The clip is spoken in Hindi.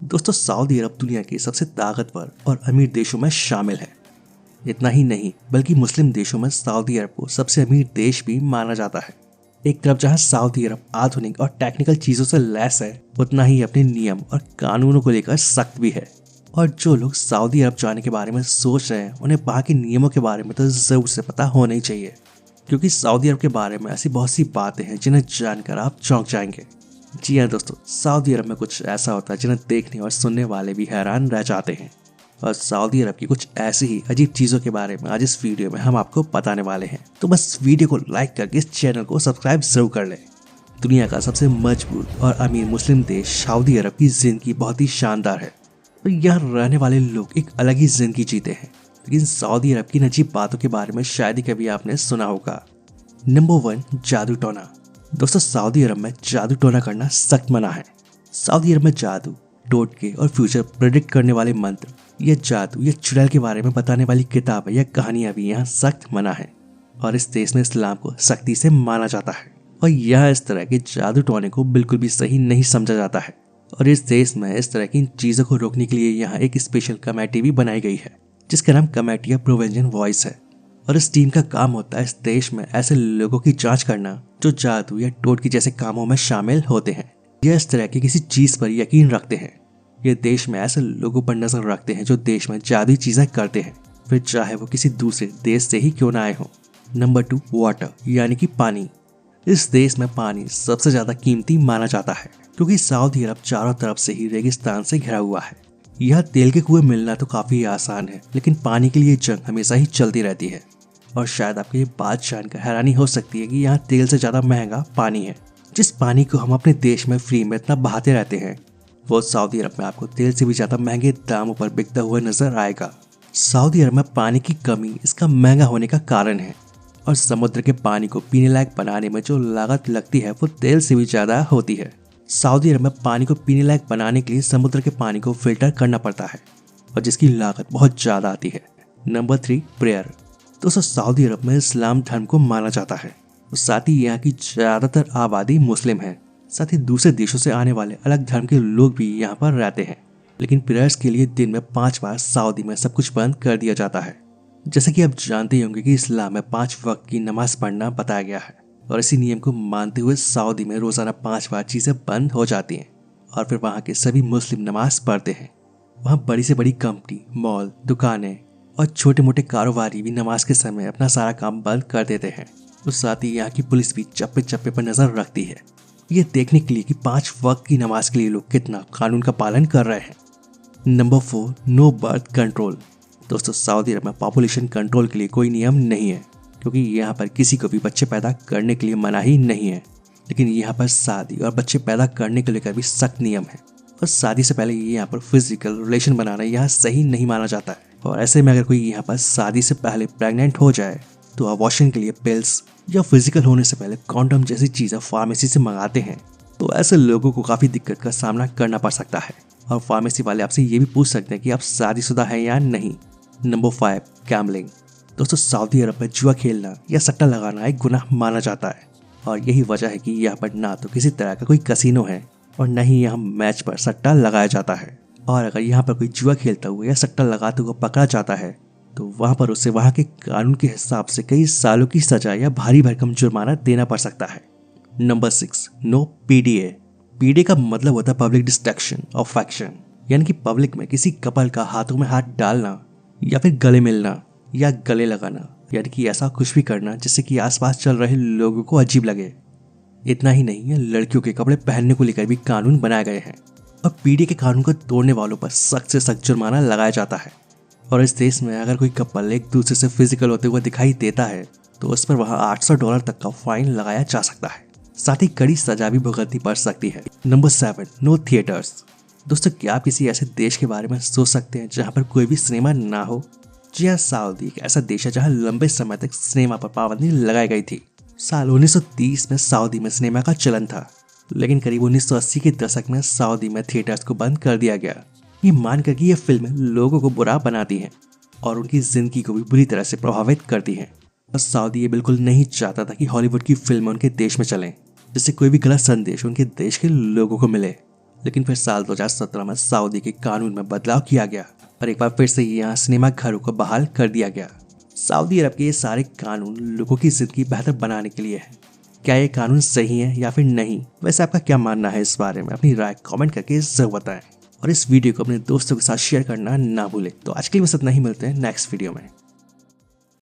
दोस्तों, सऊदी अरब दुनिया के सबसे ताकतवर और अमीर देशों में शामिल है। इतना ही नहीं बल्कि मुस्लिम देशों में सऊदी अरब को सबसे अमीर देश भी माना जाता है। एक तरफ जहां सऊदी अरब आधुनिक और टेक्निकल चीजों से लैस है, उतना ही अपने नियम और कानूनों को लेकर सख्त भी है। और जो लोग सऊदी अरब जाने के बारे में सोच रहे हैं, उन्हें वहां के नियमों के बारे में तो जरूर से पता होना ही चाहिए, क्योंकि सऊदी अरब के बारे में ऐसी बहुत सी बातें हैं जिन्हें जानकर आप चौंक जाएंगे। जी हाँ दोस्तों, सऊदी अरब में कुछ ऐसा होता है जिन्हें देखने और सुनने वाले भी हैरान रह जाते हैं। और सऊदी अरब की कुछ ऐसी ही अजीब चीजों के बारे में आज इस वीडियो में हम आपको बताने वाले हैं। तो बस वीडियो को लाइक करके इस चैनल को सब्सक्राइब जरूर कर लें। दुनिया का सबसे मजबूत और अमीर मुस्लिम देश सऊदी अरब की जिंदगी बहुत ही शानदार है। तो यहाँ रहने वाले लोग एक अलग ही जिंदगी जीते हैं। लेकिन सऊदी अरब की अजीब बातों के बारे में शायद ही कभी आपने सुना होगा। नंबर 1, जादू टोना। दोस्तों, सऊदी अरब में जादू टोना करना सख्त मना है। सऊदी अरब में जादू, टोटके और फ्यूचर प्रेडिक्ट करने वाले मंत्र, यह जादू या चुड़ैल के बारे में बताने वाली किताबें या कहानियां भी यहाँ सख्त मना है। और इस देश में इस्लाम को सख्ती से माना जाता है। और यहाँ इस तरह के जादू टोने को बिल्कुल भी सही नहीं समझा जाता है। और इस देश में इस तरह की चीजों को रोकने के लिए यहाँ एक स्पेशल कमेटी भी बनाई गई है, जिसका नाम कमेटी ऑफ प्रिवेंशन वॉइस है। और इस टीम का काम होता है इस देश में ऐसे लोगों की जांच करना जो जादू या टोटके जैसे कामों में शामिल होते हैं या इस तरह की किसी चीज पर यकीन रखते हैं। ये देश में ऐसे लोगों पर नजर रखते हैं जो देश में जादुई चीजें करते हैं, फिर चाहे वो किसी दूसरे देश से ही क्यों ना आए हों। नंबर 2, वाटर यानी कि पानी। इस देश में पानी सबसे ज्यादा कीमती माना जाता है, क्योंकि सऊदी अरब चारों तरफ से ही रेगिस्तान से घिरा हुआ है। यह तेल के कुएं मिलना तो काफी आसान है, लेकिन पानी के लिए जंग हमेशा ही चलती रहती है। और शायद आपको ये बात जानकर हैरानी हो सकती है कि यहाँ तेल से ज्यादा महंगा पानी है। जिस पानी को हम अपने देश में फ्री में इतना बहाते रहते हैं, वो सऊदी अरब में आपको तेल से भी ज्यादा महंगे दामों पर बिकता हुआ नजर आएगा। सऊदी अरब में पानी की कमी इसका महंगा होने का कारण है। और समुद्र के पानी को पीने लायक बनाने में जो लागत लगती है वो तेल से भी ज्यादा होती है। सऊदी अरब में पानी को पीने लायक बनाने के लिए समुद्र के पानी को फिल्टर करना पड़ता है, और जिसकी लागत बहुत ज्यादा आती है। Number 3, prayer. दोस्तों, सऊदी अरब में इस्लाम धर्म को माना जाता है। साथ ही यहाँ की ज्यादातर आबादी मुस्लिम है। साथ ही दूसरे देशों से आने वाले अलग धर्म के लोग भी यहाँ पर रहते हैं। लेकिन प्रेयर्स के लिए दिन में 5 बार सऊदी में सब कुछ बंद कर दिया जाता है। जैसे कि आप जानते ही होंगे कि इस्लाम में 5 वक्त की नमाज पढ़ना बताया गया है। और इसी नियम को मानते हुए सऊदी में रोजाना 5 बार चीजें बंद हो जाती हैं, और फिर वहाँ के सभी मुस्लिम नमाज पढ़ते हैं। वहाँ बड़ी से बड़ी कंपनी, मॉल, दुकानें और छोटे मोटे कारोबारी भी नमाज के समय अपना सारा काम बंद कर देते हैं। और साथ ही यहाँ की पुलिस भी चप्पे चप्पे पर नजर रखती है, ये देखने के लिए कि 5 वक्त की नमाज के लिए लोग कितना कानून का पालन कर रहे हैं। Number 4, no birth control. दोस्तों, सऊदी अरब में पॉपुलेशन कंट्रोल के लिए कोई नियम नहीं है, क्योंकि यहाँ पर किसी को भी बच्चे पैदा करने के लिए मनाही नहीं है। लेकिन यहाँ पर शादी और बच्चे पैदा करने को लेकर भी सख्त नियम है। और शादी से पहले यहाँ पर फिजिकल रिलेशन बनाना यहाँ सही नहीं माना जाता है। और ऐसे में अगर कोई यहाँ पर शादी से पहले प्रेग्नेंट हो जाए तो अबॉर्शन के लिए पिल्स या फिजिकल होने से पहले कॉन्डम जैसी चीजें फार्मेसी से मंगाते हैं, तो ऐसे लोगों को काफी दिक्कत का सामना करना पड़ सकता है। और फार्मेसी वाले आपसे ये भी पूछ सकते हैं कि आप शादीशुदा हैं या नहीं। Number 5, gambling. दोस्तों, सऊदी अरब में जुआ खेलना या सट्टा लगाना एक गुनाह माना जाता है। और यही वजह है कि यहाँ पर ना तो किसी तरह का कोई कसिनो है और न ही यहाँ मैच पर सट्टा लगाया जाता है। और अगर यहाँ पर कोई जुआ खेलता हुआ या सट्टा लगाते हुए पकड़ा जाता है, तो वहाँ पर उसे वहाँ के कानून के हिसाब से कई सालों की सजा या भारी भरकम जुर्माना देना पड़ सकता है। Number 6, no PDA। PDA का मतलब होता है पब्लिक डिस्ट्रैक्शन ऑफ एक्शन, यानी कि पब्लिक में किसी कपल का हाथों में हाथ डालना या फिर गले मिलना या गले लगाना, यानी कि ऐसा कुछ भी करना जिससे कि आसपास चल रहे लोगों को अजीब लगे। इतना ही नहीं है, लड़कियों के कपड़े पहनने को लेकर भी कानून बनाए गए हैं। और PDA के कानून को तोड़ने वालों पर सख्त से सख्त जुर्माना लगाया जाता है। और इस देश में अगर कोई कपल एक दूसरे से फिजिकल होते हुए दिखाई देता है, तो उस पर वहाँ $800 तक का फाइन लगाया जा सकता है। साथ ही कड़ी सजा भी भुगतनी पड़ सकती है। Number 7, no theatres. दोस्तों, क्या आप किसी ऐसे देश के बारे में सोच सकते हैं जहाँ पर कोई भी सिनेमा ना हो? जी हाँ, सऊदी एक ऐसा देश है जहाँ लंबे समय तक सिनेमा पर पाबंदी लगाई गई थी। साल 1930 में सऊदी में सिनेमा का चलन था, लेकिन करीब 1980 के दशक में सऊदी में थिएटर्स को बंद कर दिया गया, ये मानकर कि ये फिल्में लोगों को बुरा बनाती हैं और उनकी जिंदगी को भी बुरी तरह से प्रभावित करती हैं। और सऊदी ये बिल्कुल नहीं चाहता था कि हॉलीवुड की फिल्में उनके देश में चलें, जिससे कोई भी गलत संदेश उनके देश के लोगों को मिले। लेकिन फिर साल 2017 में सऊदी के कानून में बदलाव किया गया और एक बार फिर से यहाँ सिनेमा घरों को बहाल कर दिया गया। सऊदी अरब के ये सारे कानून लोगों की जिंदगी बेहतर बनाने के लिए है। क्या ये कानून सही है या फिर नहीं? वैसे आपका क्या मानना है इस बारे में? अपनी राय कमेंट करके जरूर बताएं और इस वीडियो को अपने दोस्तों के साथ शेयर करना ना भूलें। तो आज के लिए बस इतना ही, मिलते हैं नेक्स्ट वीडियो में।